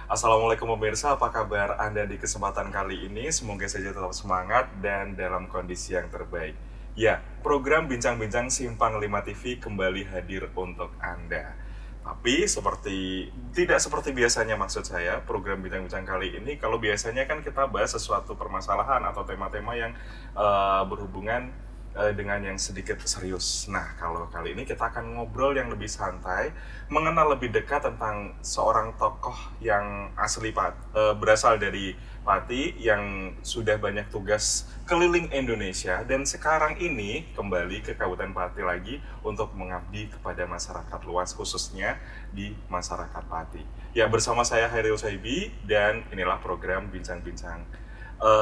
Assalamualaikum pemirsa, apa kabar Anda di kesempatan kali ini? Semoga saja tetap semangat dan dalam kondisi yang terbaik. Ya, program Bincang-Bincang Simpang 5 TV kembali hadir untuk Anda. Tapi tidak seperti biasanya maksud saya, program Bincang-Bincang kali ini, kalau biasanya kan kita bahas sesuatu permasalahan atau tema-tema yang berhubungan dengan yang sedikit serius. Nah, kalau kali ini kita akan ngobrol yang lebih santai, mengenal lebih dekat tentang seorang tokoh yang berasal dari Pati, yang sudah banyak tugas keliling Indonesia dan sekarang ini kembali ke Kabupaten Pati lagi untuk mengabdi kepada masyarakat luas, khususnya di masyarakat Pati. Ya, bersama saya Hairil Saibi dan inilah program Bincang-Bincang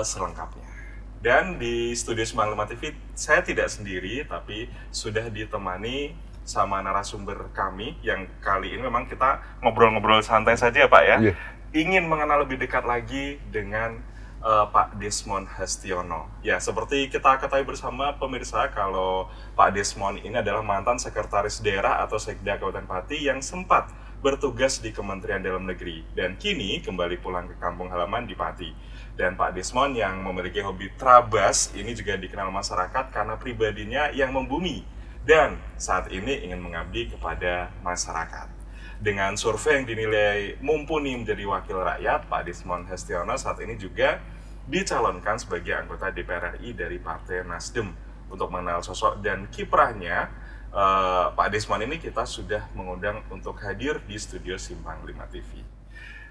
selengkapnya. Dan di Studio 95 TV saya tidak sendiri, tapi sudah ditemani sama narasumber kami yang kali ini memang kita ngobrol-ngobrol santai saja Pak ya. Yeah. Ingin mengenal lebih dekat lagi dengan Pak Desmond Hastiono. Ya, seperti kita ketahui bersama pemirsa, kalau Pak Desmond ini adalah mantan sekretaris daerah atau Sekda Kabupaten Pati yang sempat bertugas di Kementerian Dalam Negeri dan kini kembali pulang ke kampung halaman di Pati. Dan Pak Desmond yang memiliki hobi trabas ini juga dikenal masyarakat karena pribadinya yang membumi dan saat ini ingin mengabdi kepada masyarakat. Dengan survei yang dinilai mumpuni menjadi wakil rakyat, Pak Desmond Hastiono saat ini juga dicalonkan sebagai anggota DPR RI dari Partai Nasdem. Untuk mengenal sosok dan kiprahnya, Pak Desmond ini kita sudah mengundang untuk hadir di studio Simpang 5 TV.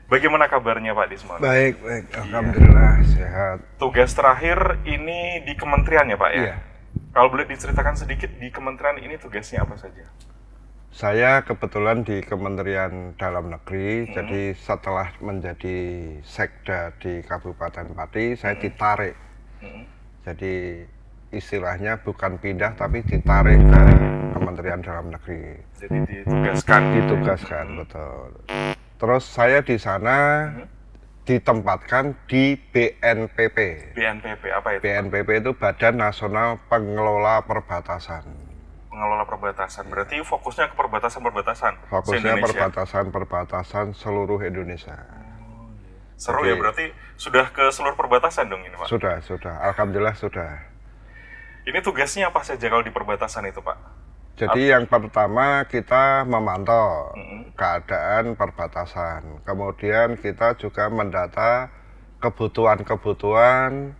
Bagaimana kabarnya Pak Desmond? Baik. Alhamdulillah sehat. Tugas terakhir ini di kementerian ya Pak ya? Iya. Kalau boleh diceritakan sedikit di kementerian ini tugasnya apa saja? Saya kebetulan di Kementerian Dalam Negeri, jadi setelah menjadi sekda di Kabupaten Pati, saya ditarik. Jadi istilahnya bukan pindah tapi ditarik dari Kementerian Dalam Negeri. Jadi ditugaskan. Betul. Terus saya di sana ditempatkan di BNPP. BNPP apa itu? BNPP itu Badan Nasional Pengelola Perbatasan. Pengelola perbatasan, berarti fokusnya ke perbatasan-perbatasan. Fokusnya perbatasan-perbatasan seluruh Indonesia. Seru. Jadi, ya, berarti sudah ke seluruh perbatasan dong ini Pak? Sudah. Alhamdulillah sudah. Ini tugasnya apa saja kalau di perbatasan itu Pak? Jadi yang pertama kita memantau keadaan perbatasan. Kemudian kita juga mendata kebutuhan-kebutuhan,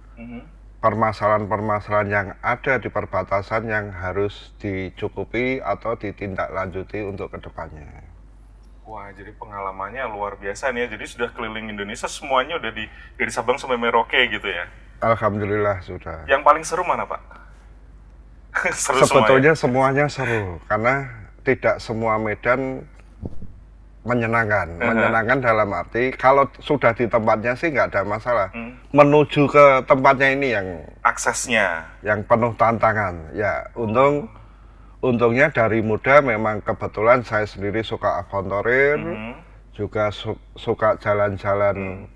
permasalahan-permasalahan yang ada di perbatasan yang harus dicukupi atau ditindaklanjuti untuk kedepannya. Wah, jadi pengalamannya luar biasa nih ya. Jadi sudah keliling Indonesia, semuanya udah dari Sabang sampai Merauke gitu ya? Alhamdulillah sudah. Yang paling seru mana Pak? Sebetulnya semuanya seru, karena tidak semua medan menyenangkan. Menyenangkan dalam arti, kalau sudah di tempatnya sih nggak ada masalah. Menuju ke tempatnya ini yang aksesnya yang penuh tantangan. Ya, untungnya dari muda memang kebetulan saya sendiri suka avantorir, juga suka jalan-jalan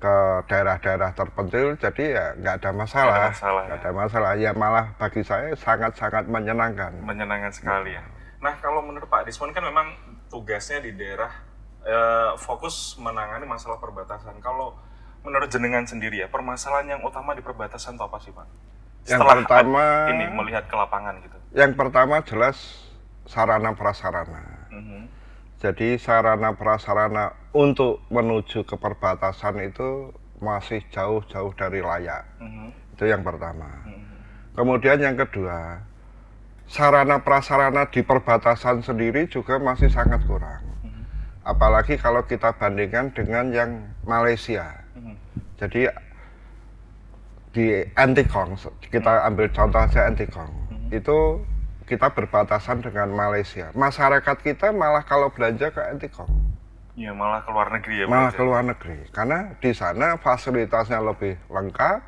ke daerah-daerah terpencil, jadi ya nggak ada masalah. Ya malah bagi saya sangat-sangat menyenangkan. Menyenangkan sekali ya. Nah, kalau menurut Pak Desmond kan memang tugasnya di daerah fokus menangani masalah perbatasan. Kalau menurut jenengan sendiri ya, permasalahan yang utama di perbatasan itu apa sih Pak? Setelah yang pertama ini melihat ke lapangan gitu. Yang pertama jelas sarana prasarana. Jadi sarana prasarana untuk menuju ke perbatasan itu masih jauh-jauh dari layak. Itu yang pertama. Kemudian yang kedua, sarana prasarana di perbatasan sendiri juga masih sangat kurang. Apalagi kalau kita bandingkan dengan yang Malaysia. Jadi di Antikong, kita ambil contoh saja Antikong, itu kita berbatasan dengan Malaysia. Masyarakat kita malah kalau belanja ke Antikong. Iya, malah ke luar negeri ya. Malah ke luar negeri, karena di sana fasilitasnya lebih lengkap,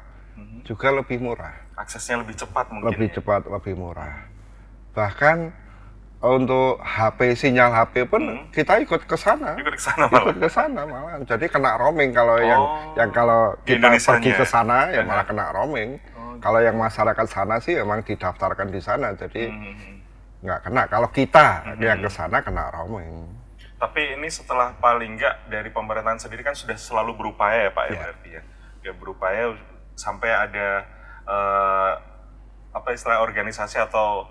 juga lebih murah. Aksesnya lebih cepat mungkin. Lebih cepat, lebih murah. Bahkan untuk HP, sinyal HP pun kita ikut ke sana. Ikut ke sana malah. Jadi kena roaming kalau yang kalau kita pergi ke sana ya malah kena roaming. Kalau yang masyarakat sana sih memang didaftarkan di sana, jadi nggak kena. Kalau kita yang ke sana kena roaming. Tapi ini setelah paling enggak dari pemerintahan sendiri kan sudah selalu berupaya ya Pak ya, berarti ya. Ya berupaya sampai ada apa istilah organisasi atau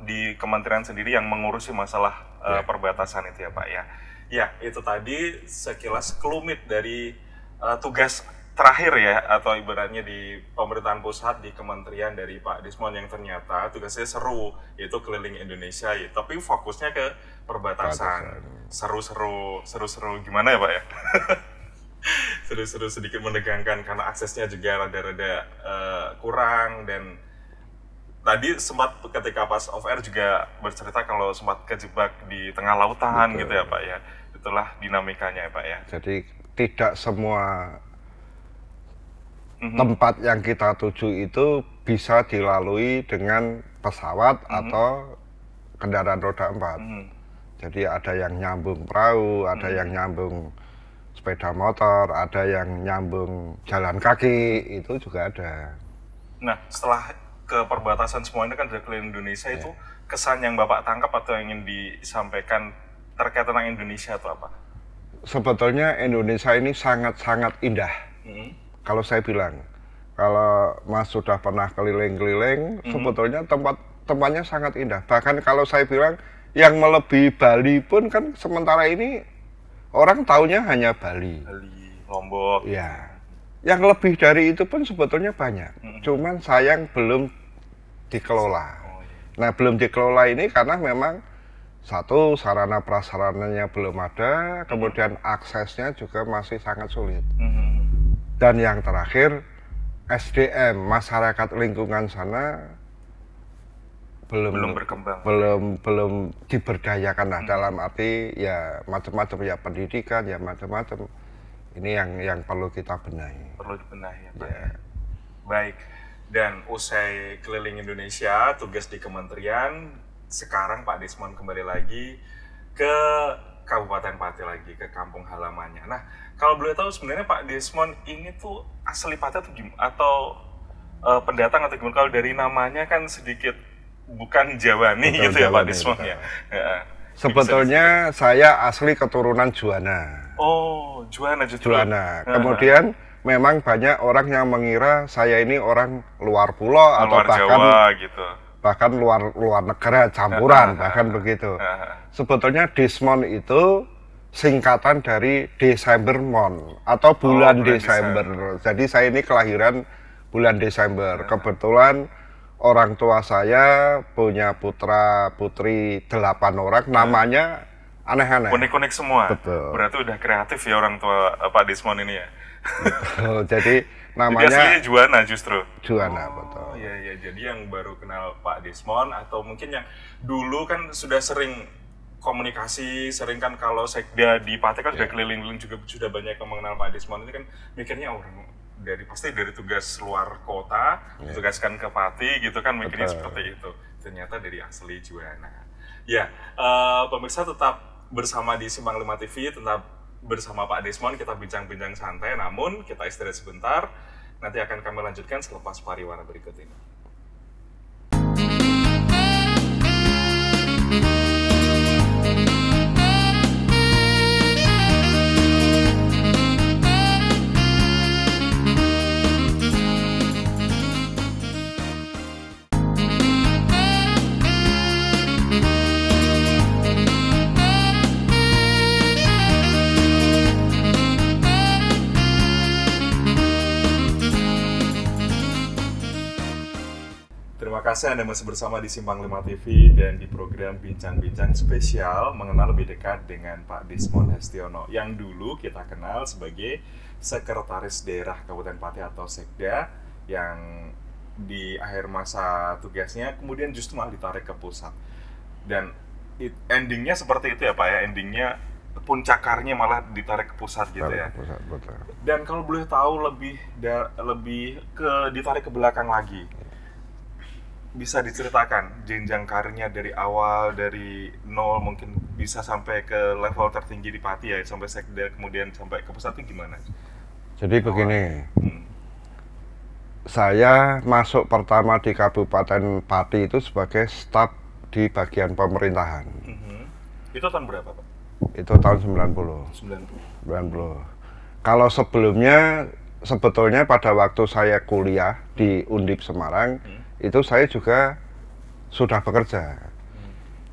di kementerian sendiri yang mengurusi masalah perbatasan itu ya Pak ya. Ya, itu tadi sekilas kelumit dari tugas terakhir ya, atau ibaratnya di pemerintahan pusat, di kementerian dari Pak Desmond yang ternyata tugasnya seru, yaitu keliling Indonesia ya. Tapi fokusnya ke perbatasan. Seru-seru gimana ya Pak ya? Seru-seru sedikit menegangkan karena aksesnya juga rada-rada kurang, dan tadi sempat ketika pas off air juga bercerita kalau sempat kejebak di tengah lautan. Betul. Gitu ya Pak ya. Itulah dinamikanya ya Pak ya. Jadi tidak semua tempat yang kita tuju itu bisa dilalui dengan pesawat atau kendaraan roda 4. Jadi ada yang nyambung perahu, ada yang nyambung sepeda motor, ada yang nyambung jalan kaki, itu juga ada. Nah, setelah ke perbatasan semua ini kan dari keliling Indonesia, itu kesan yang Bapak tangkap atau yang ingin disampaikan terkait tentang Indonesia itu apa? Sebetulnya Indonesia ini sangat-sangat indah. Kalau saya bilang, kalau Mas sudah pernah keliling-keliling, sebetulnya tempatnya sangat indah. Bahkan kalau saya bilang, yang melebihi Bali pun kan sementara ini orang taunya hanya Bali. Lombok. Ya, yang lebih dari itu pun sebetulnya banyak. Cuman sayang belum dikelola. Nah, belum dikelola ini karena memang satu, sarana prasarananya belum ada, kemudian aksesnya juga masih sangat sulit. Dan yang terakhir, SDM, masyarakat lingkungan sana belum berkembang, belum diberdayakan lah, dalam arti ya macam-macam, ya pendidikan, ya macam-macam. Ini yang perlu kita benahi. Perlu dibenahi ya Pak. Ya. Baik, dan usai keliling Indonesia, tugas di kementerian, sekarang Pak Desmond kembali lagi ke Kabupaten Pati lagi, ke kampung halamannya. Nah, kalau boleh tahu sebenarnya Pak Desmond ini tuh asli Pati atau atau pendatang atau gimana? Kalau dari namanya kan sedikit bukan Jawani gitu ya Pak Desmond ya. Sebetulnya saya asli keturunan Juwana. Oh, Juwana justru. Juwana. Kemudian memang banyak orang yang mengira saya ini orang luar pulau atau luar bahkan Jawa gitu. Bahkan luar negara, campuran, bahkan begitu. Sebetulnya Desmond itu singkatan dari Desember Mon atau bulan Desember. Jadi saya ini kelahiran bulan Desember. Kebetulan orang tua saya punya putra putri 8 orang, namanya aneh-aneh. Unik-unik semua. Betul. Berarti udah kreatif ya orang tua Pak Desmond ini ya. Betul. Jadi namanya aslinya Juwana justru. Juwana, betul. Iya, jadi yang baru kenal Pak Desmond atau mungkin yang dulu kan sudah sering komunikasi, sering kan kalau sekda di Pati kan sudah keliling-keliling juga sudah banyak yang mengenal Pak Desmond. Ini kan mikirnya orang pasti dari tugas luar kota, ditugaskan ke Pati gitu kan, mikirnya seperti itu. Ternyata dari asli Juwana. Ya, pemirsa tetap bersama di Simpang 5 TV, tetap bersama Pak Desmond, kita bincang-bincang santai, namun kita istirahat sebentar. Nanti akan kami lanjutkan selepas pariwara berikut ini. Terima kasih Anda masih bersama di Simpang 5 TV dan di program Bincang-Bincang spesial mengenal lebih dekat dengan Pak Desmond Hestiono yang dulu kita kenal sebagai Sekretaris Daerah Kabupaten Pati atau Sekda, yang di akhir masa tugasnya kemudian justru malah ditarik ke pusat. Dan endingnya seperti itu ya Pak ya, endingnya puncak karirnya malah ditarik ke pusat gitu ya. Pusat, betul. Dan kalau boleh tahu lebih ditarik ke belakang lagi, bisa diceritakan jenjang karirnya dari awal, dari nol mungkin bisa sampai ke level tertinggi di Pati ya, sampai sekda kemudian sampai ke pusat itu gimana? Jadi begini, saya masuk pertama di Kabupaten Pati itu sebagai staf di bagian pemerintahan. Itu tahun berapa Pak? Itu tahun 90. 90. Kalau sebelumnya sebetulnya pada waktu saya kuliah di Undip Semarang, itu saya juga sudah bekerja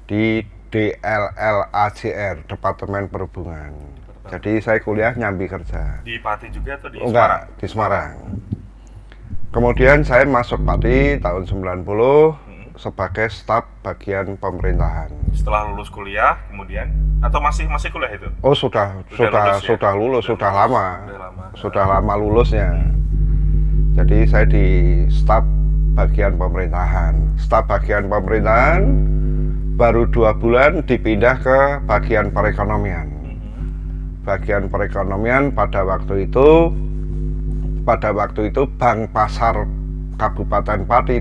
di DLLAJR, Departemen Perhubungan. Jadi saya kuliah nyambi kerja. Di Pati juga atau di Enggak, Semarang? di Semarang. Kemudian saya masuk Pati tahun 90 sebagai staf bagian pemerintahan. Setelah lulus kuliah kemudian atau masih kuliah itu? Oh, sudah lulus, sudah lama. Sudah lama lulusnya. Jadi saya di staf bagian pemerintahan. Staf bagian pemerintahan baru 2 bulan dipindah ke bagian perekonomian. Bagian perekonomian pada waktu itu Bank Pasar Kabupaten Pati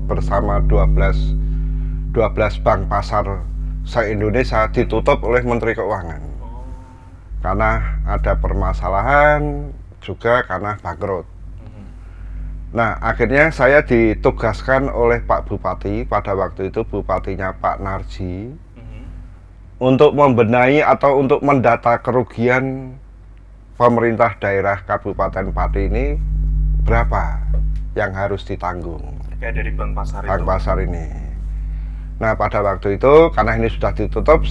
bersama 12 bank pasar se-Indonesia ditutup oleh Menteri Keuangan karena ada permasalahan, juga karena bangkrut. Nah, akhirnya saya ditugaskan oleh Pak Bupati, pada waktu itu bupatinya Pak Narji, untuk membenahi atau untuk mendata kerugian pemerintah daerah Kabupaten Pati ini berapa yang harus ditanggung. Kayak dari Bank Pasar itu. Bank Pasar ini. Nah, pada waktu itu karena ini sudah ditutup,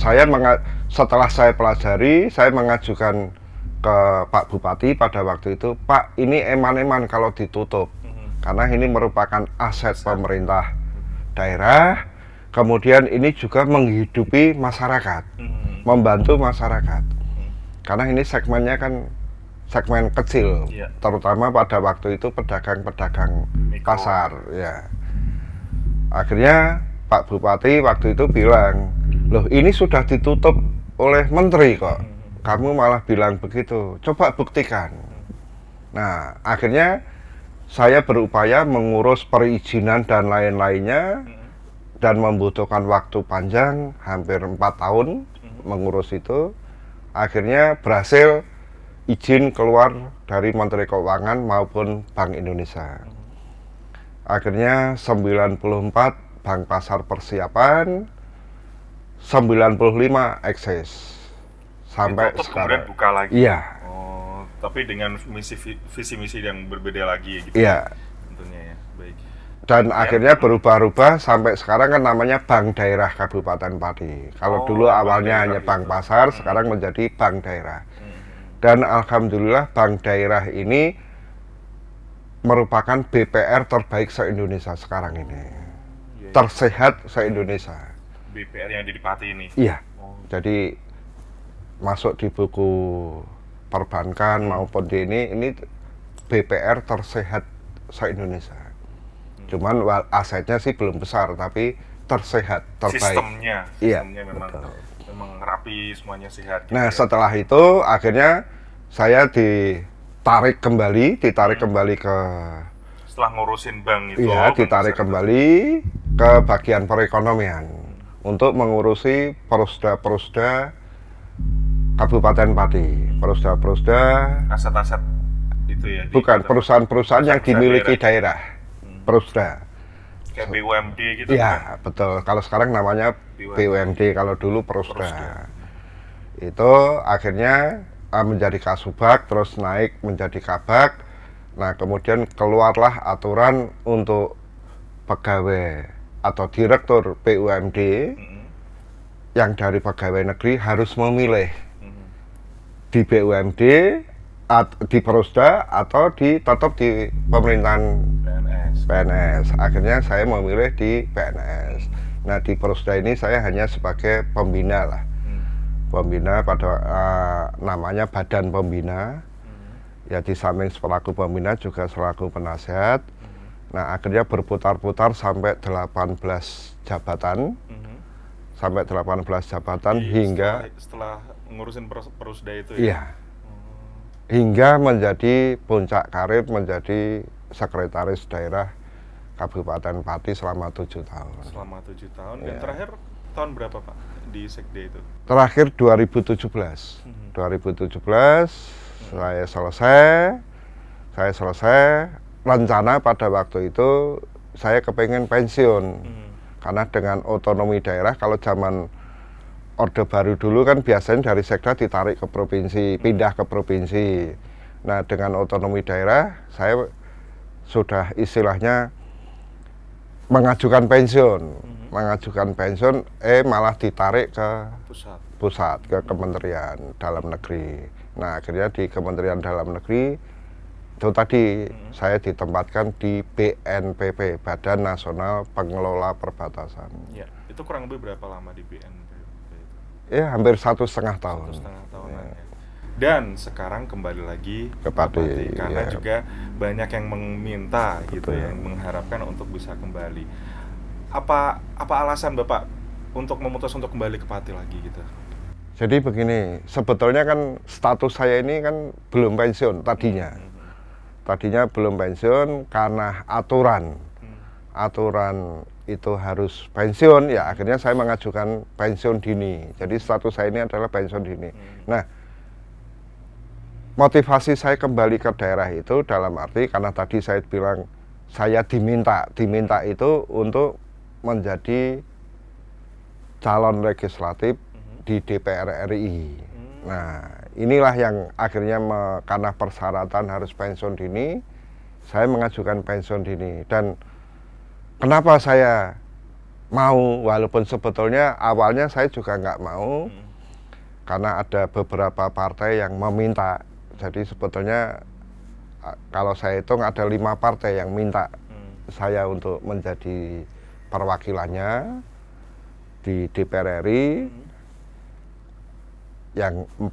setelah saya pelajari, saya mengajukan ke Pak Bupati pada waktu itu, Pak, ini eman-eman kalau ditutup, karena ini merupakan aset pemerintah daerah. Kemudian ini juga menghidupi masyarakat, membantu masyarakat. Karena ini segmennya kan segmen kecil, terutama pada waktu itu pedagang-pedagang pasar. Ya. Akhirnya Pak Bupati waktu itu bilang, loh ini sudah ditutup oleh menteri kok, kamu malah bilang begitu, coba buktikan. Nah, akhirnya saya berupaya mengurus perizinan dan lain-lainnya, dan membutuhkan waktu panjang, hampir 4 tahun mengurus itu. Akhirnya berhasil izin keluar dari Menteri Keuangan maupun Bank Indonesia. Akhirnya 94 Bank Pasar persiapan, 95 eksis. Sampai sekarang. Kemudian buka lagi. Iya. Oh, tapi dengan visi misi yang berbeda lagi gitu. Iya. Tentunya ya. Baik. Dan akhirnya berubah-ubah sampai sekarang kan namanya Bank Daerah Kabupaten Pati. Kalau dulu awalnya hanya Bank Pasar, sekarang menjadi Bank Daerah. Dan alhamdulillah Bank Daerah ini merupakan BPR terbaik se-Indonesia sekarang ini. Tersehat se-Indonesia. BPR yang di Pati ini? Iya. Jadi masuk di buku perbankan maupun di ini BPR tersehat se-Indonesia. Cuman asetnya sih belum besar, tapi tersehat, terbaik. Sistemnya memang rapi, semuanya sehat. Gitu. Nah, setelah itu akhirnya saya ditarik kembali ke. Setelah ngurusin bank itu. Iya, ditarik kembali ke bagian perekonomian untuk mengurusi perusda Kabupaten Pati, perusda. Aset-aset itu ya. Bukan, perusahaan-perusahaan yang dimiliki daerah. Perusda. Kayak BUMD gitu. Iya, betul. Kalau sekarang namanya BUMD, kalau dulu Perusda. Itu akhirnya menjadi Kasubag, terus naik menjadi Kabag. Nah, kemudian keluarlah aturan untuk pegawai atau direktur BUMD yang dari pegawai negeri harus memilih di BUMD, di Perusda, atau tetap di pemerintahan PNS. Akhirnya saya memilih di PNS. Nah, di Perusda ini saya hanya sebagai pembina lah. Pembina pada namanya Badan Pembina. Ya, di samping selaku pembina juga selaku penasehat. Nah, akhirnya berputar-putar sampai 18 jabatan. Sampai 18 jabatan hingga setelah ngurusin Perusda itu ya. Iya. Hingga menjadi puncak karir, menjadi sekretaris daerah Kabupaten Pati selama 7 tahun. Selama 7 tahun. Dan terakhir tahun berapa Pak di Sekde itu? Terakhir 2017. 2017 saya selesai. Rencana pada waktu itu saya kepengen pensiun. Karena dengan otonomi daerah, kalau zaman Orde Baru dulu kan biasanya dari sekda ditarik ke provinsi, pindah ke provinsi. Nah, dengan otonomi daerah, saya sudah istilahnya mengajukan pensiun. Mengajukan pensiun, malah ditarik ke pusat, ke Kementerian Dalam Negeri. Nah, akhirnya di Kementerian Dalam Negeri, itu tadi saya ditempatkan di BNPP, Badan Nasional Pengelola Perbatasan. Ya, itu kurang lebih berapa lama di BNPP? Ya, hampir 1,5 tahun. 1,5 tahun ya. Dan sekarang kembali lagi ke Pati, karena ya. juga banyak yang meminta gitu ya, yang mengharapkan untuk bisa kembali. Apa alasan Bapak untuk memutus untuk kembali ke Pati lagi gitu? Jadi begini, sebetulnya kan status saya ini kan belum pensiun tadinya. Tadinya belum pensiun karena aturan itu harus pensiun, ya akhirnya saya mengajukan pensiun dini. Jadi status saya ini adalah pensiun dini. Nah, motivasi saya kembali ke daerah itu dalam arti karena tadi saya bilang saya diminta itu untuk menjadi calon legislatif di DPR RI. Nah, inilah yang akhirnya karena persyaratan harus pensiun dini, saya mengajukan pensiun dini. Dan kenapa saya mau, walaupun sebetulnya awalnya saya juga nggak mau, karena ada beberapa partai yang meminta. Jadi sebetulnya kalau saya hitung ada 5 partai yang minta saya untuk menjadi perwakilannya di DPR RI. Yang 4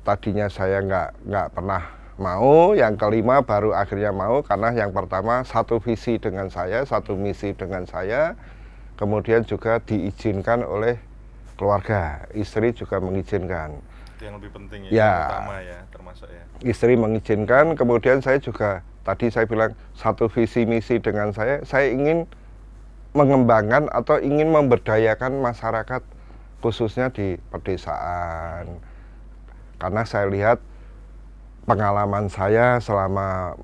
tadinya saya nggak pernah mau, yang kelima baru akhirnya mau karena yang pertama satu visi dengan saya, satu misi dengan saya, kemudian juga diizinkan oleh keluarga, istri juga mengizinkan. Itu yang lebih penting ya, ya, yang utama ya, termasuk ya. Istri mengizinkan, kemudian saya juga tadi saya bilang satu visi misi dengan saya ingin mengembangkan atau ingin memberdayakan masyarakat khususnya di pedesaan. Karena saya lihat pengalaman saya selama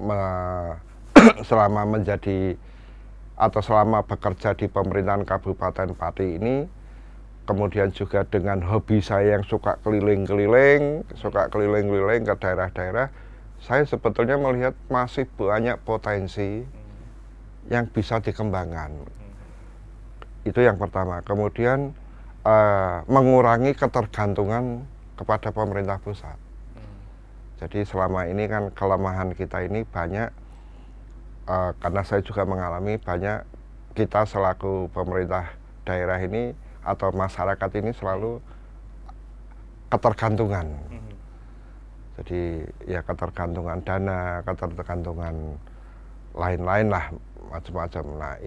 selama menjadi atau selama bekerja di pemerintahan Kabupaten Pati ini, kemudian juga dengan hobi saya yang suka keliling-keliling ke daerah-daerah, saya sebetulnya melihat masih banyak potensi yang bisa dikembangkan. Itu yang pertama. Kemudian mengurangi ketergantungan kepada pemerintah pusat. Jadi selama ini kan kelemahan kita ini banyak, karena saya juga mengalami banyak, kita selaku pemerintah daerah ini atau masyarakat ini selalu ketergantungan. Jadi ya ketergantungan dana, ketergantungan lain-lain lah, macam-macam. Nah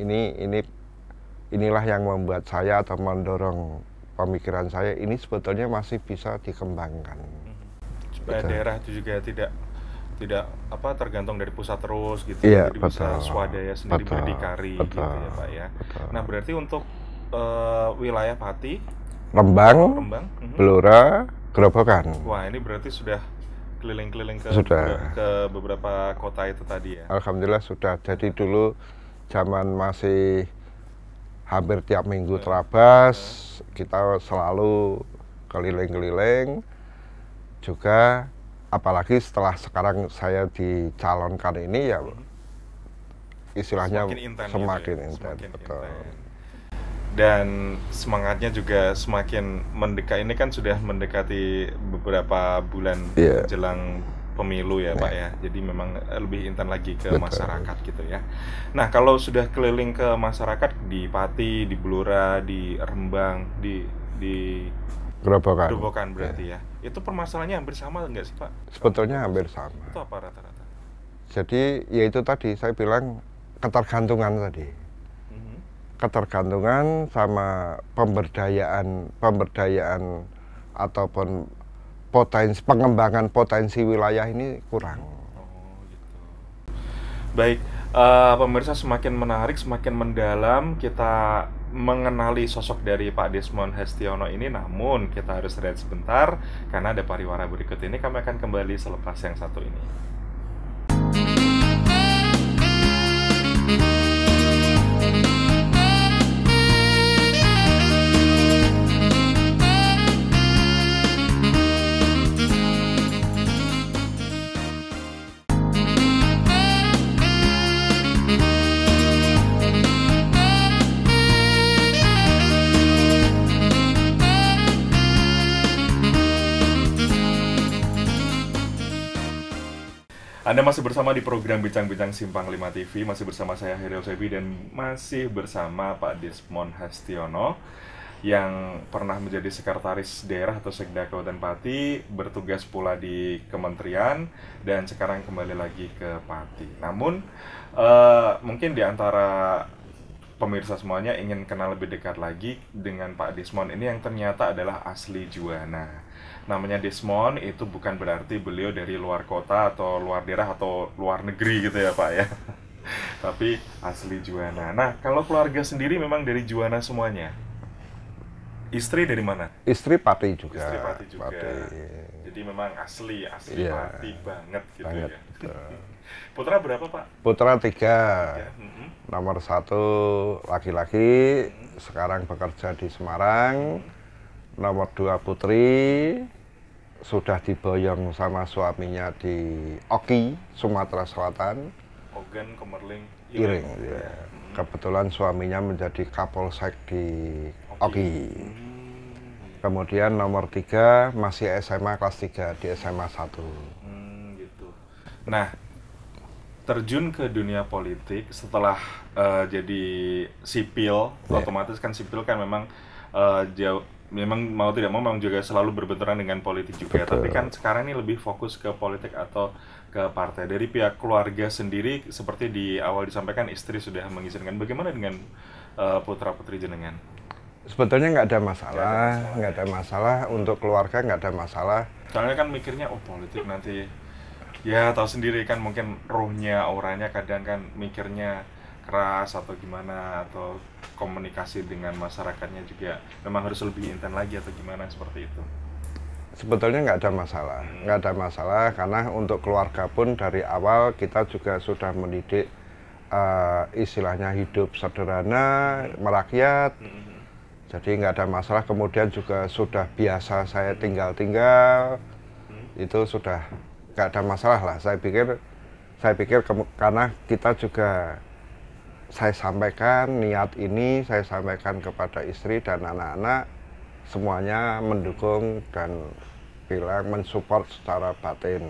inilah yang membuat saya atau mendorong pemikiran saya ini sebetulnya masih bisa dikembangkan. Supaya daerah itu juga tidak tergantung dari pusat terus gitu. Iya, jadi bisa swadaya sendiri berdikari gitu ya Pak ya. Nah berarti untuk wilayah Pati, Rembang, Blora, Grobogan. Wah ini berarti sudah keliling-keliling ke beberapa kota itu tadi ya? Alhamdulillah sudah. Jadi dulu zaman masih hampir tiap minggu terabas, kita selalu keliling-keliling. Juga apalagi setelah sekarang saya dicalonkan ini ya istilahnya semakin intens. Betul. Dan semangatnya juga semakin mendekat. Ini kan sudah mendekati beberapa bulan jelang pemilu ya Pak ya. Jadi memang lebih intens lagi ke masyarakat gitu ya. Nah kalau sudah keliling ke masyarakat di Pati, di Blora, di Rembang, di Grobogan berarti ya. Itu permasalahannya hampir sama nggak sih Pak? Sebetulnya hampir sama. Itu apa rata-rata? Jadi ya itu tadi saya bilang ketergantungan tadi. Ketergantungan sama pemberdayaan ataupun pengembangan potensi wilayah ini kurang. Oh gitu. Baik, pemirsa, semakin menarik, semakin mendalam kita mengenali sosok dari Pak Desmond Hestiono ini. Namun kita harus rehat sebentar karena ada pariwara berikut ini. Kami akan kembali selepas yang satu ini. Anda masih bersama di program Bincang-Bincang Simpang 5 TV, masih bersama saya Heriel Sebi dan masih bersama Pak Desmond Hastiono yang pernah menjadi sekretaris daerah atau Sekda Kabupaten Pati, bertugas pula di kementerian dan sekarang kembali lagi ke Pati. Namun mungkin di antara pemirsa semuanya ingin kenal lebih dekat lagi dengan Pak Desmond ini yang ternyata adalah asli Juwana. Namanya Desmond itu bukan berarti beliau dari luar kota atau luar daerah atau luar negeri gitu ya Pak ya. Tapi asli Juwana. Nah, kalau keluarga sendiri memang dari Juwana semuanya. Istri dari mana? Istri Pati juga. Istri Pati juga. Pati. Jadi memang asli Iya. Pati banget gitu Banget. ya. Putra berapa Pak? Putra 3. Ya. Nomor 1 laki-laki, sekarang bekerja di Semarang. Nomor 2 putri, sudah diboyong sama suaminya di Oki, Sumatera Selatan. Ogan, Kemerling, Iring. Ya. Kebetulan suaminya menjadi Kapolsek di Oki. Kemudian nomor 3 masih SMA kelas 3 di SMA 1. Gitu. Nah, terjun ke dunia politik setelah jadi sipil, otomatis kan sipil kan memang memang mau tidak mau memang juga selalu berbenturan dengan politik juga. Betul. Tapi kan sekarang ini lebih fokus ke politik atau ke partai. Dari pihak keluarga sendiri, seperti di awal disampaikan istri sudah mengizinkan. Bagaimana dengan putra putri jenengan? Sebetulnya nggak ada masalah untuk keluarga, nggak ada masalah. Soalnya kan mikirnya, oh politik nanti, ya tahu sendiri kan mungkin rohnya, auranya kadang kan mikirnya keras atau gimana, atau komunikasi dengan masyarakatnya juga memang harus lebih intens lagi atau gimana seperti itu. Sebetulnya nggak ada masalah karena untuk keluarga pun dari awal kita juga sudah mendidik istilahnya hidup sederhana, merakyat. Jadi nggak ada masalah, kemudian juga sudah biasa saya tinggal, itu sudah nggak ada masalah lah. Saya pikir karena kita juga, saya sampaikan niat ini, saya sampaikan kepada istri dan anak-anak, semuanya mendukung dan bilang mensupport secara batin.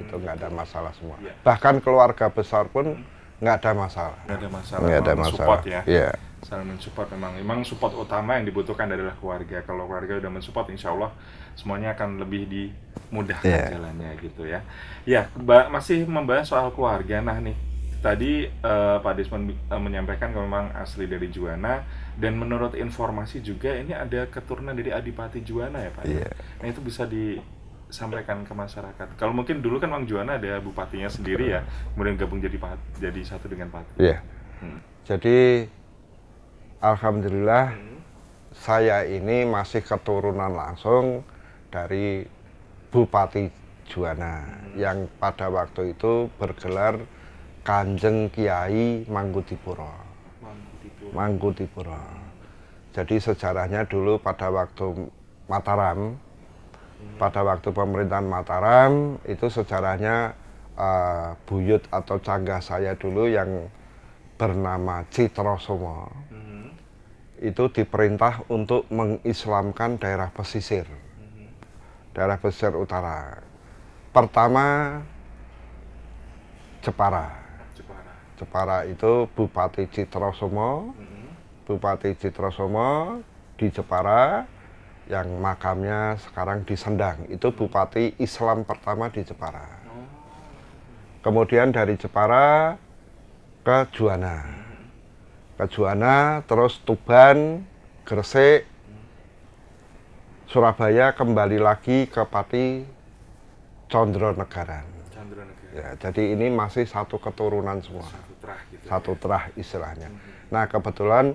Itu nggak ada masalah semua. Bahkan keluarga besar pun nggak ada masalah. Nggak ada masalah. Support ya. Yeah. Saling mensupport, memang support utama yang dibutuhkan adalah keluarga. Kalau keluarga udah mensupport, insya Allah semuanya akan lebih dimudahkan jalannya gitu ya. Ya, masih membahas soal keluarga. Nah nih, tadi Pak Desmond menyampaikan kalau memang asli dari Juwana, dan menurut informasi juga ini ada keturunan dari Adipati Juwana ya Pak. Yeah. Nah itu bisa disampaikan ke masyarakat. Kalau mungkin dulu kan memang Juwana ada bupatinya sendiri ya, kemudian gabung jadi satu dengan Pati. Iya. Jadi alhamdulillah saya ini masih keturunan langsung dari Bupati Juwana yang pada waktu itu bergelar Kanjeng Kiai Mangkutipuro. Jadi sejarahnya dulu pada waktu Mataram, pada waktu pemerintahan Mataram itu sejarahnya buyut atau canggah saya dulu yang bernama Citrosomo itu diperintah untuk mengislamkan daerah pesisir, daerah pesisir utara. Pertama Jepara itu Bupati Citrosomo, Bupati Citrosomo di Jepara, yang makamnya sekarang di Sendang, itu Bupati Islam pertama di Jepara. Kemudian dari Jepara ke Juwana, terus Tuban, Gresik, Surabaya, kembali lagi ke Pati Condronegaran. Ya, jadi ini masih satu keturunan semua, satu terah istilahnya. Nah kebetulan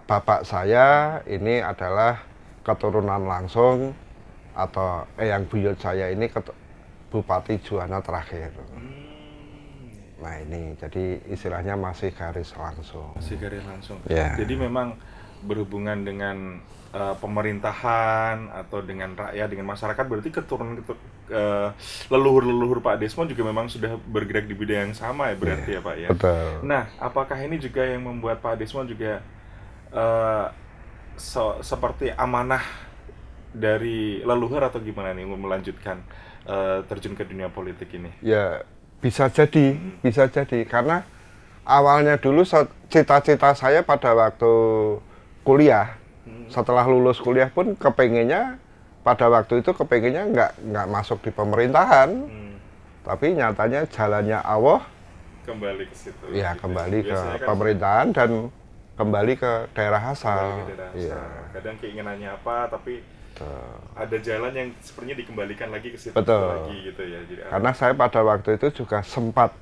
bapak saya ini adalah keturunan langsung atau yang buyut saya ini Bupati Juwana terakhir. Nah ini jadi istilahnya masih garis langsung. Yeah. Jadi memang berhubungan dengan pemerintahan atau dengan rakyat, dengan masyarakat, berarti keturunan leluhur Pak Desmond juga memang sudah bergerak di bidang yang sama ya berarti ya Pak ya. Betul. Nah apakah ini juga yang membuat Pak Desmond juga seperti amanah dari leluhur atau gimana nih melanjutkan terjun ke dunia politik ini? Ya bisa jadi karena awalnya dulu cita-cita saya pada waktu kuliah, setelah lulus kuliah pun pada waktu itu kepengennya nggak masuk di pemerintahan, tapi nyatanya jalannya Allah kembali ke situ. Ya gitu. kembali ke Biasanya pemerintahan dan kembali ke daerah asal. Kembali ke daerah Iya. asal. Kadang keinginannya apa, tapi ada jalan yang sepertinya dikembalikan lagi ke situ Betul. lagi gitu ya. Jadi Karena saya pada waktu itu juga sempat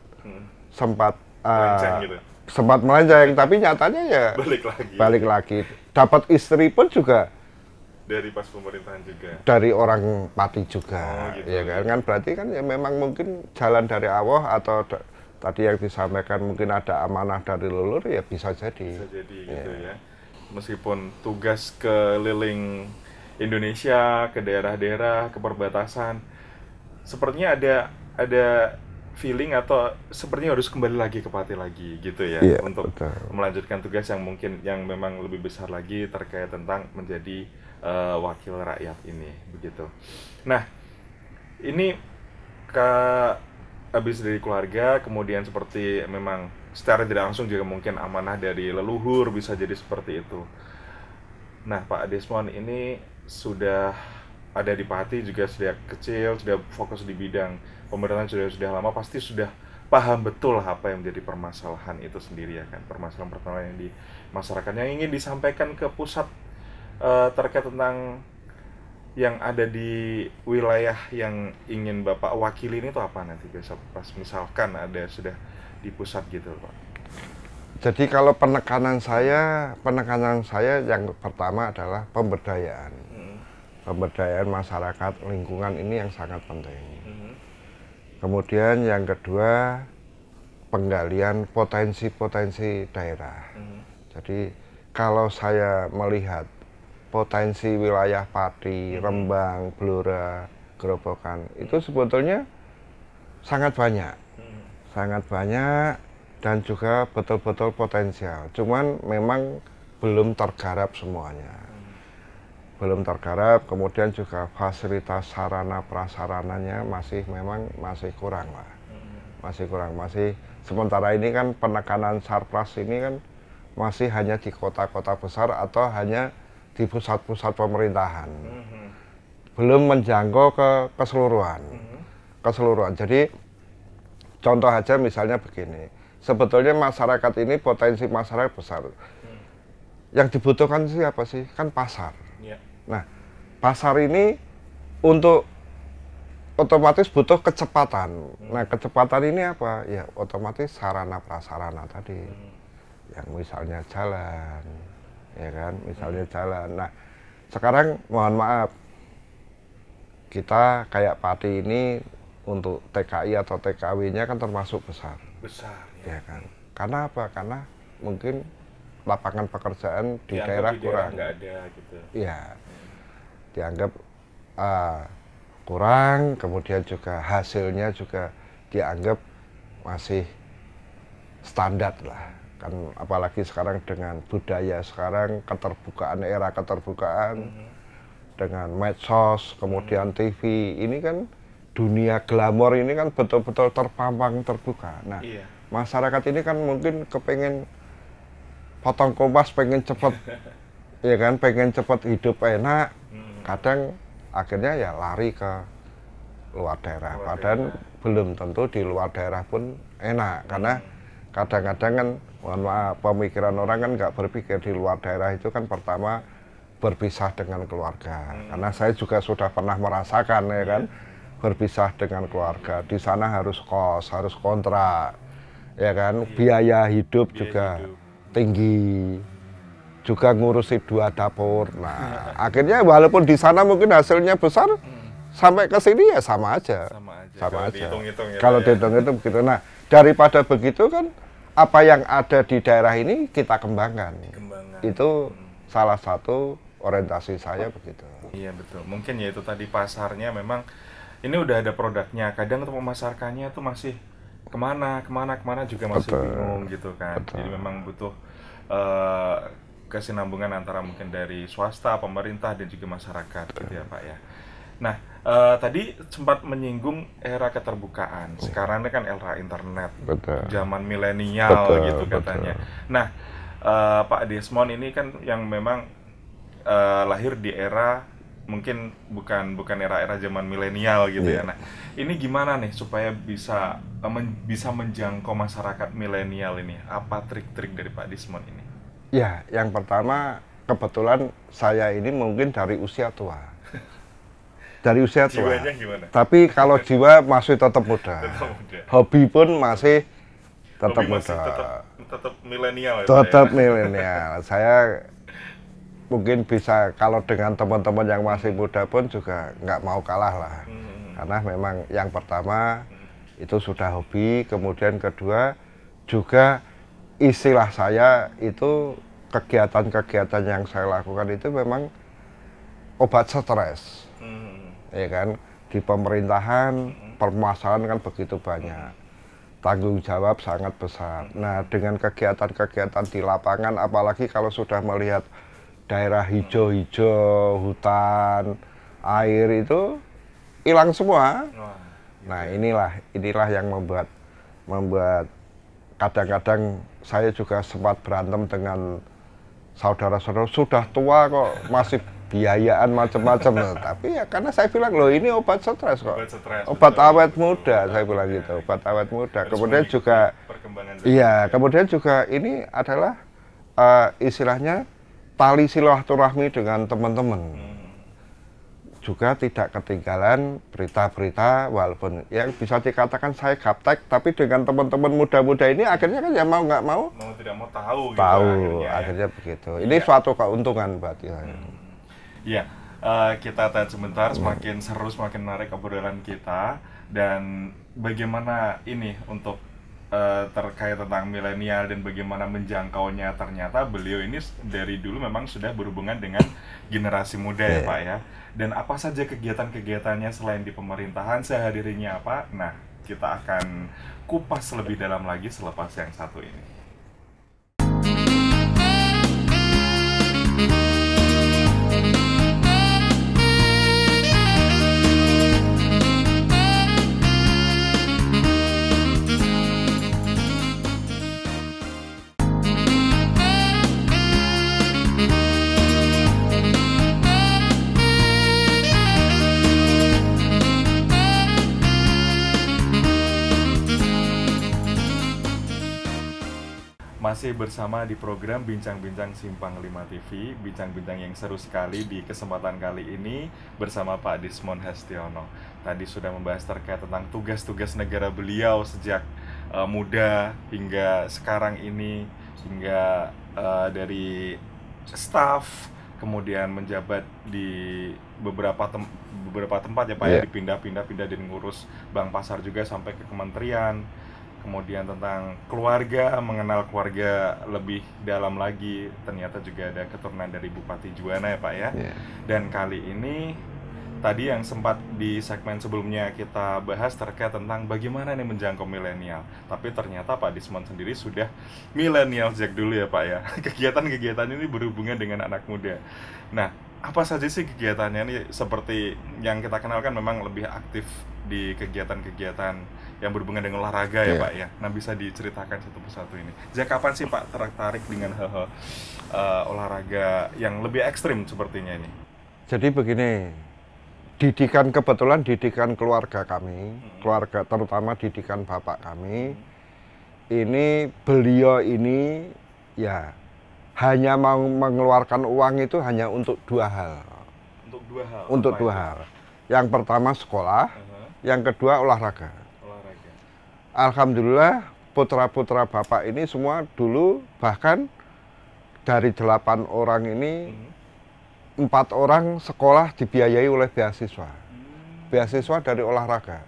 melenceng gitu. sempat melenceng, tapi nyatanya ya balik lagi. Dapat istri pun juga dari pas pemerintahan juga. Dari orang Pati juga, gitu, ya kan? Kan berarti kan ya memang mungkin jalan dari Allah atau tadi yang disampaikan mungkin ada amanah dari leluhur, ya bisa jadi. Bisa jadi gitu ya. Meskipun tugas keliling Indonesia ke daerah-daerah, ke perbatasan, sepertinya ada feeling atau sepertinya harus kembali lagi ke Pati lagi gitu ya, untuk melanjutkan tugas yang mungkin yang memang lebih besar lagi terkait tentang menjadi wakil rakyat ini begitu. Nah, ini habis dari keluarga, kemudian seperti memang secara tidak langsung juga mungkin amanah dari leluhur, bisa jadi seperti itu. Nah, Pak Desmond ini sudah ada di Pati juga sejak kecil, sudah fokus di bidang pemerintahan sudah lama, pasti sudah paham betul apa yang menjadi permasalahan itu sendiri ya kan, permasalahan yang di masyarakat yang ingin disampaikan ke pusat terkait tentang yang ada di wilayah yang ingin Bapak wakili ini tuh apa nanti besok pas misalkan ada sudah di pusat gitu Pak? Jadi kalau penekanan saya yang pertama adalah pemberdayaan. Pemberdayaan masyarakat lingkungan ini yang sangat penting. Kemudian yang kedua, penggalian potensi-potensi daerah. Jadi kalau saya melihat potensi wilayah Pati, Rembang, Blora, Grobogan, itu sebetulnya sangat banyak. Sangat banyak dan juga betul-betul potensial. Cuman memang belum tergarap semuanya. Belum tergarap, kemudian juga fasilitas sarana prasarananya masih kurang lah. Masih sementara ini kan penekanan Sarpras ini kan masih hanya di kota-kota besar atau hanya di pusat-pusat pemerintahan. Belum menjangkau ke keseluruhan. Jadi contoh aja misalnya begini. Sebetulnya masyarakat ini potensi masyarakat besar. Yang dibutuhkan siapa sih? Kan pasar. Nah, pasar ini untuk otomatis butuh kecepatan. Nah, kecepatan ini apa? Ya, otomatis sarana prasarana tadi. Yang misalnya jalan, ya kan? Misalnya jalan. Nah, sekarang mohon maaf, kita kayak Pati ini untuk TKI atau TKW-nya kan termasuk besar. Ya kan? Karena apa? Karena mungkin lapangan pekerjaan di daerah kurang. Nggak ada gitu. Iya. Dianggap kurang, kemudian juga hasilnya juga dianggap masih standar lah. Kan apalagi sekarang dengan budaya sekarang, era keterbukaan, dengan medsos, kemudian TV, ini kan dunia glamor ini kan betul-betul terpampang terbuka. Nah, masyarakat ini kan mungkin kepengen potong kompas, pengen cepet, ya kan, pengen cepet hidup enak. Kadang akhirnya ya lari ke luar daerah. Padahal belum tentu di luar daerah pun enak, karena kadang-kadang kan, mohon maaf, pemikiran orang kan nggak berpikir di luar daerah itu kan pertama berpisah dengan keluarga. Karena saya juga sudah pernah merasakan ya kan. Berpisah dengan keluarga, di sana harus kos, harus kontrak, ya kan, biaya hidup juga tinggi, juga ngurusi 2 dapur. Nah, akhirnya walaupun di sana mungkin hasilnya besar, sampai ke sini ya sama aja. Kalau dihitung-hitung begitu. Nah, daripada begitu kan, apa yang ada di daerah ini kita kembangkan. Itu salah satu orientasi saya begitu. Iya betul. Mungkin ya itu tadi pasarnya memang. Ini udah ada produknya, kadang untuk memasarkannya tuh masih kemana juga masih bingung gitu kan. Jadi memang butuh kesinambungan antara mungkin dari swasta, pemerintah dan juga masyarakat gitu ya Pak ya. Nah, Tadi sempat menyinggung era keterbukaan. Sekarang ini kan era internet, Betul. zaman milenial Betul, gitu katanya. Nah, Pak Desmond ini kan yang memang lahir di era mungkin bukan era-era zaman milenial gitu ya. Nah, ini gimana nih supaya bisa menjangkau masyarakat milenial ini? Apa trik-trik dari Pak Desmond ini? Ya, yang pertama kebetulan saya ini mungkin dari usia tua. Dari usia tua. Jiwanya gimana? Tapi kalau jiwa masih tetap muda. Tetap muda. Hobi pun masih tetap Hobi masih muda. tetap milenial ya, Tetap Pak ya? milenial. Saya mungkin bisa kalau dengan teman-teman yang masih muda pun juga nggak mau kalah lah. Karena memang yang pertama itu sudah hobi, kemudian kedua juga istilah saya itu kegiatan-kegiatan yang saya lakukan itu memang obat stres. Ya kan, di pemerintahan permasalahan kan begitu banyak, tanggung jawab sangat besar. Nah, dengan kegiatan-kegiatan di lapangan, apalagi kalau sudah melihat daerah hijau-hijau, hutan, air itu hilang semua. Nah, inilah yang membuat kadang-kadang saya juga sempat berantem dengan saudara-saudara, sudah tua kok masih biayaan macam-macam. Tapi ya karena saya bilang, loh ini obat stres kok. Obat awet muda, saya bilang gitu, obat awet muda. Kemudian juga kemudian juga ini adalah istilahnya tali silaturahmi dengan teman-teman. Juga tidak ketinggalan berita-berita, walaupun yang bisa dikatakan saya gaptek, tapi dengan teman-teman muda-muda ini akhirnya kan ya mau nggak mau tidak mau tahu gitu, gitu akhirnya begitu. Ini suatu keuntungan berarti saya. Iya, kita tahan sebentar, semakin seru, semakin menarik obrolan kita. Dan bagaimana ini untuk terkait tentang milenial dan bagaimana menjangkaunya, ternyata beliau ini dari dulu memang sudah berhubungan dengan generasi muda ya Pak ya. Dan apa saja kegiatan-kegiatannya selain di pemerintahan, sehari-harinya apa? Nah, kita akan kupas lebih dalam lagi selepas yang satu ini. Masih bersama di program Bincang-Bincang Simpang 5 TV, bincang-bincang yang seru sekali di kesempatan kali ini bersama Pak Desmond Hastiono. Tadi sudah membahas terkait tentang tugas-tugas negara beliau sejak muda hingga sekarang ini, hingga dari staf, kemudian menjabat di beberapa tempat ya Pak ya, dipindah-pindah dan ngurus Bank Pasar juga sampai ke kementerian. Kemudian tentang keluarga, mengenal keluarga lebih dalam lagi, ternyata juga ada keturunan dari Bupati Juwana ya Pak ya. Dan kali ini, tadi yang sempat di segmen sebelumnya kita bahas terkait tentang bagaimana nih menjangkau milenial. Tapi ternyata Pak Desmond sendiri sudah milenial sejak dulu ya Pak ya. Kegiatan-kegiatan ini berhubungan dengan anak muda. Nah, apa saja sih kegiatannya nih? Seperti yang kita kenal kan memang lebih aktif di kegiatan-kegiatan yang berhubungan dengan olahraga ya Pak ya. Nah, bisa diceritakan satu persatu ini. Sejak kapan sih Pak tertarik dengan hal-hal olahraga yang lebih ekstrim sepertinya ini? Jadi begini, kebetulan didikan keluarga kami, keluarga terutama didikan bapak kami, ini beliau ini ya hanya mau mengeluarkan uang itu hanya untuk dua hal. Untuk dua hal. Yang pertama sekolah, yang kedua olahraga. Alhamdulillah putra-putra bapak ini semua dulu, bahkan dari 8 orang ini 4 orang sekolah dibiayai oleh beasiswa. Beasiswa dari olahraga.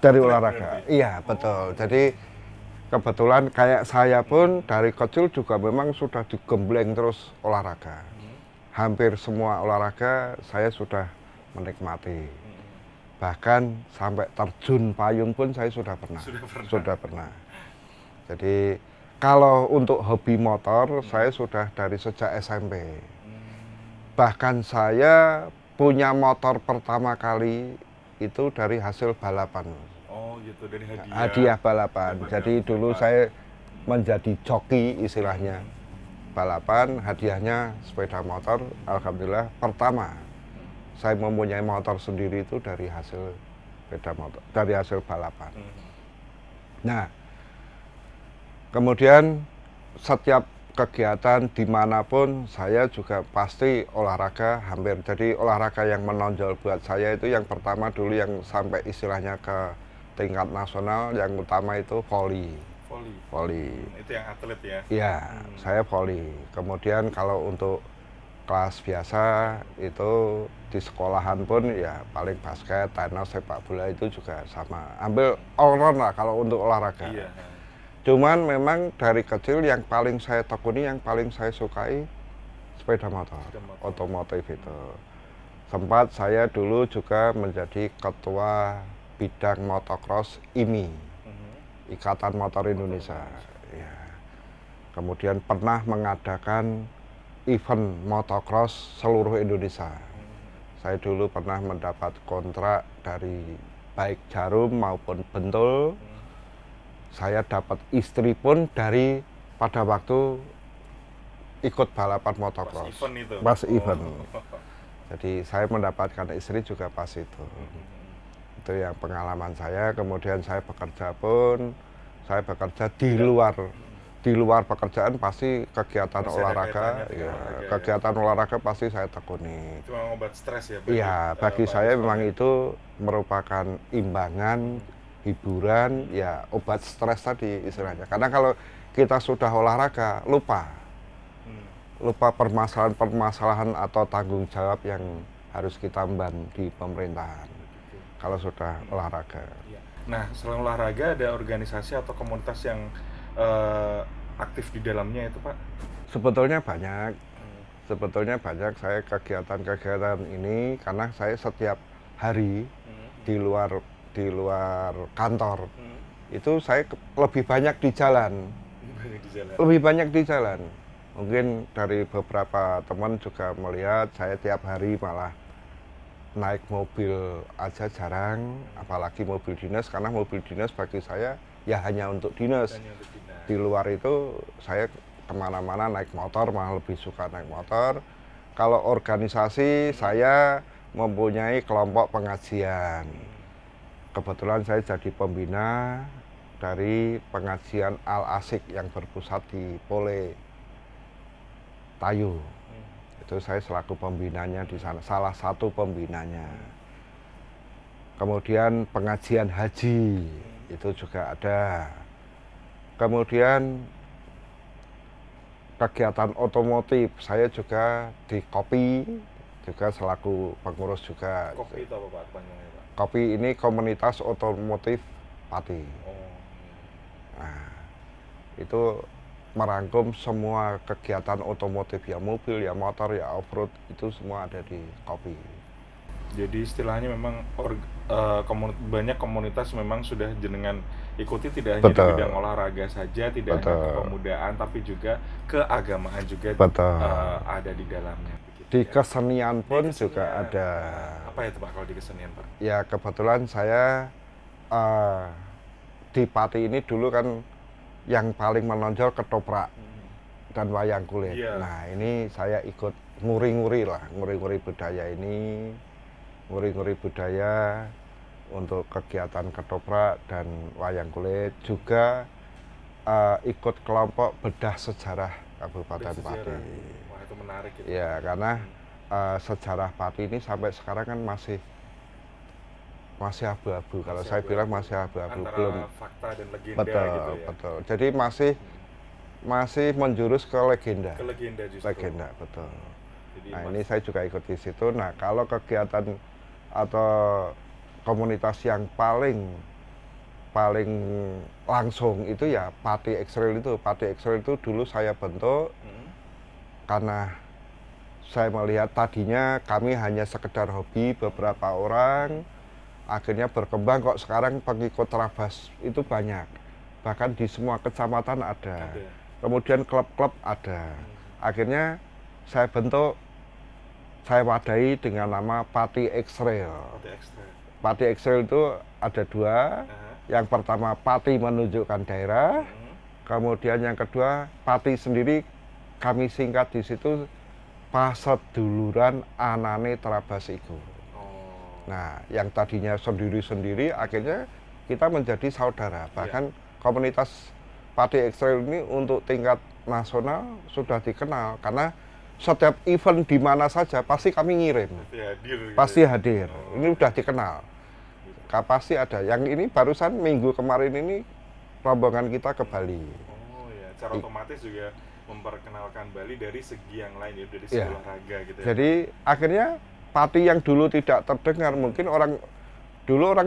Dari olahraga. Iya, betul. Jadi kebetulan kayak saya pun dari kecil juga memang sudah digembleng terus olahraga. Hampir semua olahraga saya sudah menikmati. Bahkan sampai terjun payung pun saya sudah pernah. Sudah pernah. Jadi kalau untuk hobi motor saya sudah dari sejak SMP. Bahkan saya punya motor pertama kali itu dari hasil balapan. Oh gitu, dari hadiah. Hadiah balapan. Jadi dulu saya menjadi joki istilahnya. Balapan, hadiahnya sepeda motor. Alhamdulillah pertama saya mempunyai motor sendiri itu dari hasil sepeda motor, dari hasil balapan. Nah, kemudian setiap kegiatan dimanapun saya juga pasti olahraga hampir. Jadi olahraga yang menonjol buat saya itu yang pertama dulu yang sampai istilahnya ke tingkat nasional, yang utama itu voli. Voli. Itu yang atlet ya? Iya, saya voli. Kemudian kalau untuk kelas biasa itu di sekolahan pun ya paling basket, tenis, sepak bola itu juga sama. Ambil all round lah kalau untuk olahraga. Iya. Cuman memang dari kecil yang paling saya tekuni, yang paling saya sukai sepeda motor, otomotif itu. Sempat saya dulu juga menjadi ketua bidang motocross IMI, Ikatan Motor Indonesia. Ya. Kemudian pernah mengadakan event motocross seluruh Indonesia. Saya dulu pernah mendapat kontrak dari baik Jarum maupun Bentul. Saya dapat istri pun dari pada waktu ikut balapan motocross. Pas event itu? Pas event. Jadi saya mendapatkan istri juga pas itu. Itu yang pengalaman saya. Kemudian saya bekerja pun, saya bekerja di luar pekerjaan pasti kegiatan masih olahraga, ya, kegiatan olahraga pasti saya tekuni. Itu memang obat stres ya? Iya, bagi saya memang itu merupakan imbangan, hiburan, ya obat stres tadi istilahnya. Karena kalau kita sudah olahraga, lupa permasalahan-permasalahan atau tanggung jawab yang harus kita emban di pemerintahan. Kalau sudah olahraga. Nah, selain olahraga ada organisasi atau komunitas yang aktif di dalamnya itu, Pak? Sebetulnya banyak. Sebetulnya banyak saya kegiatan-kegiatan ini karena saya setiap hari di luar kantor itu saya lebih banyak di jalan. Lebih banyak di jalan. Mungkin dari beberapa teman juga melihat saya tiap hari malah naik mobil aja jarang, apalagi mobil dinas, karena mobil dinas bagi saya ya hanya untuk dinas. Di luar itu saya kemana-mana naik motor, malah lebih suka naik motor. Kalau organisasi saya mempunyai kelompok pengajian. Kebetulan saya jadi pembina dari pengajian Al-Asik yang berpusat di Pole Tayu. Itu saya selaku pembinanya di sana, salah satu pembinanya. Kemudian pengajian haji itu juga ada. Kemudian kegiatan otomotif saya juga di Kopi, juga selaku pengurus juga. Kopi itu apa, Pak? Panjangnya, Pak? Kopi ini komunitas otomotif Pati. Nah, itu merangkum semua kegiatan otomotif, ya mobil, ya motor, ya off-road, itu semua ada di Kopi. Jadi istilahnya memang banyak komunitas memang sudah jenengan ikuti, tidak hanya di bidang olahraga saja, tidak hanya kepemudaan, tapi juga keagamaan juga ada di dalamnya. Di kesenian pun juga ada. Apa itu, Pak, kalau di kesenian, Pak? Ya kebetulan saya di Pati ini dulu kan yang paling menonjol ketoprak dan wayang kulit. Nah ini saya ikut nguri-nguri budaya ini. Nguri-nguri budaya untuk kegiatan ketoprak dan wayang kulit, juga ikut kelompok bedah sejarah Kabupaten Pati. Wah, itu menarik itu. Ya, karena sejarah Pati ini sampai sekarang kan masih abu-abu. Kalau saya bilang masih abu-abu, belum fakta dan legenda gitu ya. Betul. Jadi masih menjurus ke legenda. Ke legenda justru. Legenda, betul. Jadi nah, ini saya juga ikut di situ. Nah, kalau kegiatan atau komunitas yang paling langsung itu ya Pati X-Rail itu. Pati X-Rail itu dulu saya bentuk karena saya melihat tadinya kami hanya sekedar hobi beberapa orang, akhirnya berkembang kok sekarang pengikut Trabas itu banyak. Bahkan di semua kecamatan ada. Kemudian klub-klub ada. Akhirnya saya bentuk saya wadai dengan nama Pati X-Rail. Pati X-Rail itu ada dua. Yang pertama Pati menunjukkan daerah, kemudian yang kedua Pati sendiri kami singkat di situ Paseduluran Anane Trabasiku. Nah, yang tadinya sendiri-sendiri akhirnya kita menjadi saudara. Bahkan komunitas Pati X-Rail ini untuk tingkat nasional sudah dikenal karena setiap event di mana saja pasti kami ngirim. Pasti hadir. Ini udah dikenal. Pasti ada. Yang ini barusan minggu kemarin ini rombongan kita ke Bali. Oh ya, secara otomatis juga memperkenalkan Bali dari segi yang lain ya, dari segi olahraga gitu ya. Jadi akhirnya Pati yang dulu tidak terdengar, mungkin orang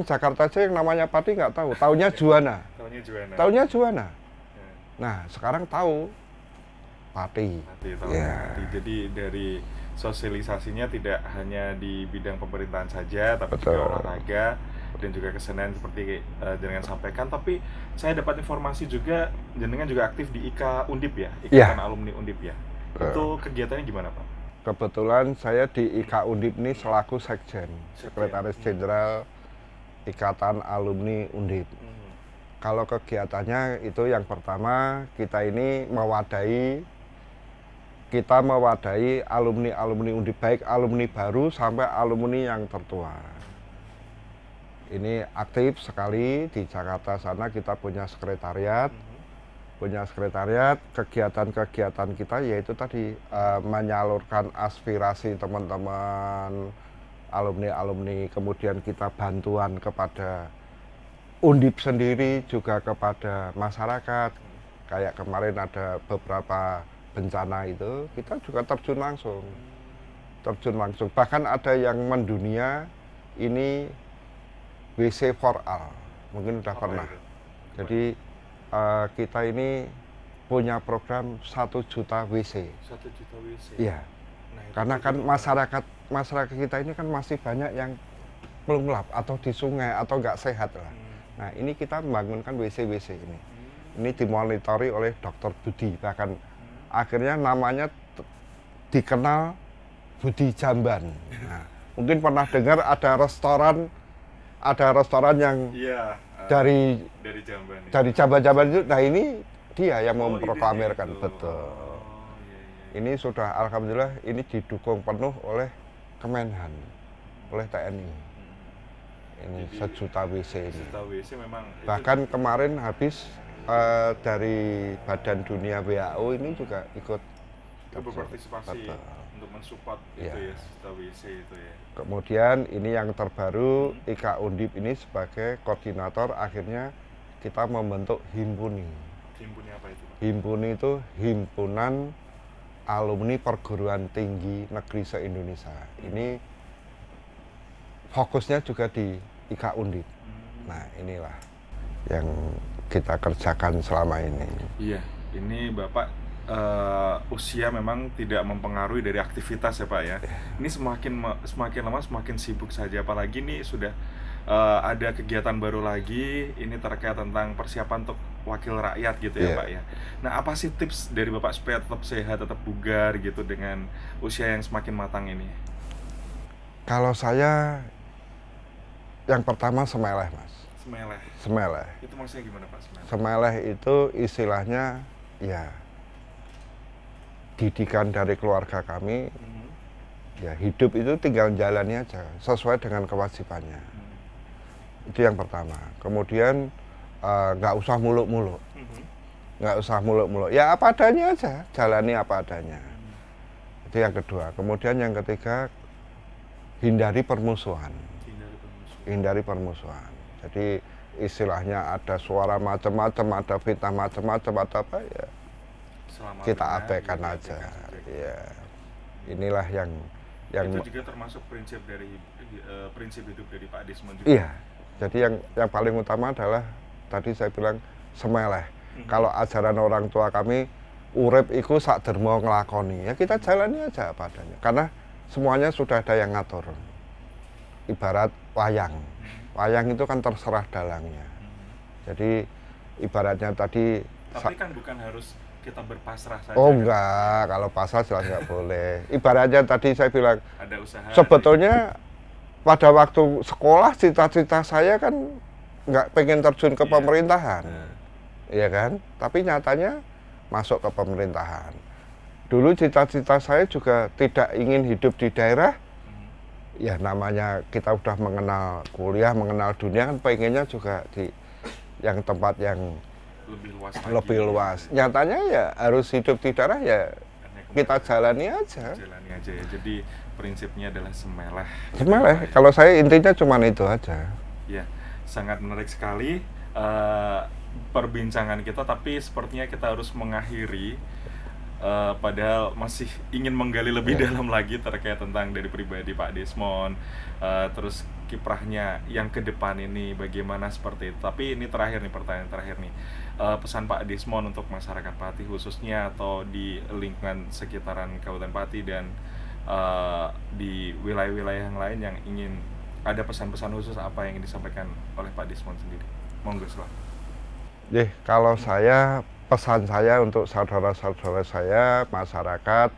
Jakarta aja yang namanya Pati nggak tahu. Taunya Juwana. Taunya Juwana. Nah, sekarang tahu Pati. Jadi dari sosialisasinya tidak hanya di bidang pemerintahan saja, tapi juga olahraga dan juga kesenian seperti jenengan sampaikan. Tapi saya dapat informasi juga jenengan juga aktif di IKA Undip ya, Ikatan Alumni Undip ya. Itu kegiatannya gimana Pak? Kebetulan saya di IKA Undip ini selaku Sekjen, Sekretaris Jenderal Ikatan Alumni Undip. Kalau kegiatannya itu yang pertama kita ini mewadahi alumni Undip, baik alumni baru sampai alumni yang tertua. Ini aktif sekali di Jakarta sana, kita punya sekretariat. Kegiatan-kegiatan kita yaitu tadi menyalurkan aspirasi teman-teman alumni, kemudian kita bantuan kepada Undip sendiri, juga kepada masyarakat. Kayak kemarin ada beberapa bencana itu, kita juga terjun langsung. Bahkan ada yang mendunia ini WC for all, mungkin udah pernah. Jadi kita ini punya program 1 juta WC. 1 juta WC? Iya, karena kan masyarakat kita ini kan masih banyak yang melunglap atau di sungai atau nggak sehat lah. Nah, ini kita membangunkan WC-WC ini. Ini dimonitori oleh Dr. Budi, bahkan akhirnya namanya dikenal Budi Jamban. Nah, mungkin pernah dengar ada restoran yang dari Jamban itu. Nah, ini dia yang memproklamirkan. Betul. Ini sudah alhamdulillah ini didukung penuh oleh Kemenhan, oleh TNI. Ini 1 juta WC ini. Bahkan kemarin habis dari Badan Dunia WHO ini juga ikut berpartisipasi untuk mensupport itu ya, 1 juta WC itu ya. Kemudian ini yang terbaru, IKA Undip ini sebagai koordinator akhirnya kita membentuk Himpuni. Himpuni apa itu? Himpuni itu Himpunan Alumni Perguruan Tinggi Negeri se-Indonesia. Ini fokusnya juga di IKA Undip. Nah, inilah yang kita kerjakan selama ini. Iya, ini Bapak usia memang tidak mempengaruhi dari aktivitas ya Pak ya. Ini semakin lama semakin sibuk saja, apalagi ini sudah ada kegiatan baru lagi, ini terkait tentang persiapan untuk wakil rakyat gitu ya Pak ya. Nah, apa sih tips dari Bapak supaya tetap sehat, tetap bugar gitu dengan usia yang semakin matang ini? Kalau saya yang pertama semeleh, Mas. Semeleh. Itu maksudnya gimana Pak? Semeleh itu istilahnya ya didikan dari keluarga kami. Ya, hidup itu tinggal jalani aja sesuai dengan kewajibannya. Itu yang pertama. Kemudian nggak usah muluk-muluk. Ya apa adanya aja, jalani apa adanya. Itu yang kedua. Kemudian yang ketiga, hindari permusuhan. Jadi istilahnya ada suara macam-macam, ada fitnah macam-macam, ada apa ya, kita abaikan aja. Ya, inilah yang itu juga termasuk prinsip hidup dari Pak Desmond juga. Iya. Jadi yang paling utama adalah tadi saya bilang semeleh. Kalau ajaran orang tua kami urip iku sak derma nglakoni, ya kita jalani aja apa adanya. Karena semuanya sudah ada yang ngatur. Ibarat wayang. Wayang itu kan terserah dalangnya. Jadi ibaratnya tadi tapi kan bukan harus kita berpasrah saja? Oh enggak, kalau pasrah jelas nggak boleh. Ibaratnya tadi saya bilang, ada usaha. sebetulnya pada waktu sekolah cita-cita saya kan nggak pengen terjun ke pemerintahan, ya kan? Tapi nyatanya masuk ke pemerintahan. Dulu cita-cita saya juga tidak ingin hidup di daerah. Ya namanya kita udah mengenal kuliah, mengenal dunia kan pengennya juga di yang tempat yang lebih luas. Nyatanya ya harus hidup di daerah ya kita jalani aja. Jalani aja ya. Jadi prinsipnya adalah semeleh. Semeleh. Kalau saya intinya cuma itu aja. Ya, sangat menarik sekali perbincangan kita. Tapi sepertinya kita harus mengakhiri. Padahal masih ingin menggali lebih dalam lagi terkait tentang dari pribadi Pak Desmond, terus kiprahnya yang ke depan ini bagaimana seperti itu. Tapi ini terakhir nih, pertanyaan terakhir nih, pesan Pak Desmond untuk masyarakat Pati khususnya atau di lingkungan sekitaran Kabupaten Pati dan di wilayah-wilayah yang lain yang ingin ada pesan-pesan khusus apa yang ingin disampaikan oleh Pak Desmond sendiri. Monggo silakan. Kalau pesan saya untuk saudara-saudara saya, masyarakat,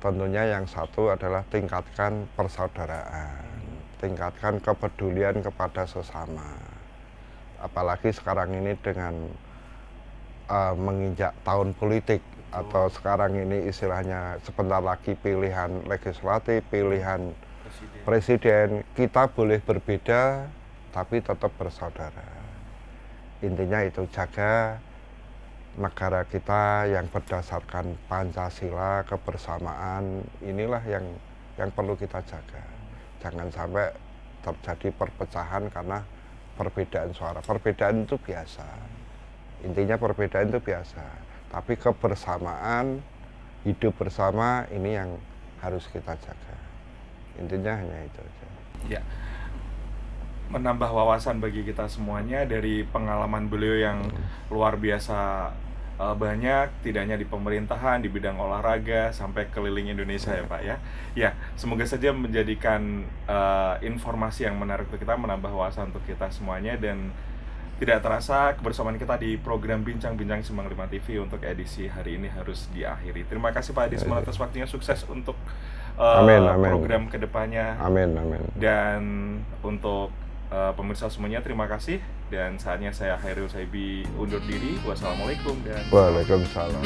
tentunya yang satu adalah tingkatkan persaudaraan, tingkatkan kepedulian kepada sesama. Apalagi sekarang ini dengan menginjak tahun politik, atau sekarang ini istilahnya sebentar lagi pilihan legislatif, pilihan presiden, kita boleh berbeda tapi tetap bersaudara. Intinya itu, jaga negara kita yang berdasarkan Pancasila, kebersamaan, inilah yang perlu kita jaga. Jangan sampai terjadi perpecahan karena perbedaan suara. Perbedaan itu biasa. Intinya perbedaan itu biasa. Tapi kebersamaan, hidup bersama, ini yang harus kita jaga. Intinya hanya itu aja. Ya. Menambah wawasan bagi kita semuanya dari pengalaman beliau yang luar biasa banyak, tidak hanya di pemerintahan, di bidang olahraga, sampai keliling Indonesia ya Pak ya. Ya, semoga saja menjadikan informasi yang menarik untuk kita, menambah wawasan untuk kita semuanya, dan tidak terasa kebersamaan kita di program Bincang-Bincang Simbang 5 TV untuk edisi hari ini harus diakhiri. Terima kasih Pak Desmond atas waktunya, sukses untuk program kedepannya. Amin. Dan untuk pemirsa semuanya, terima kasih, dan saatnya saya Hairil Saibi undur diri. Wassalamualaikum dan Waalaikumsalam.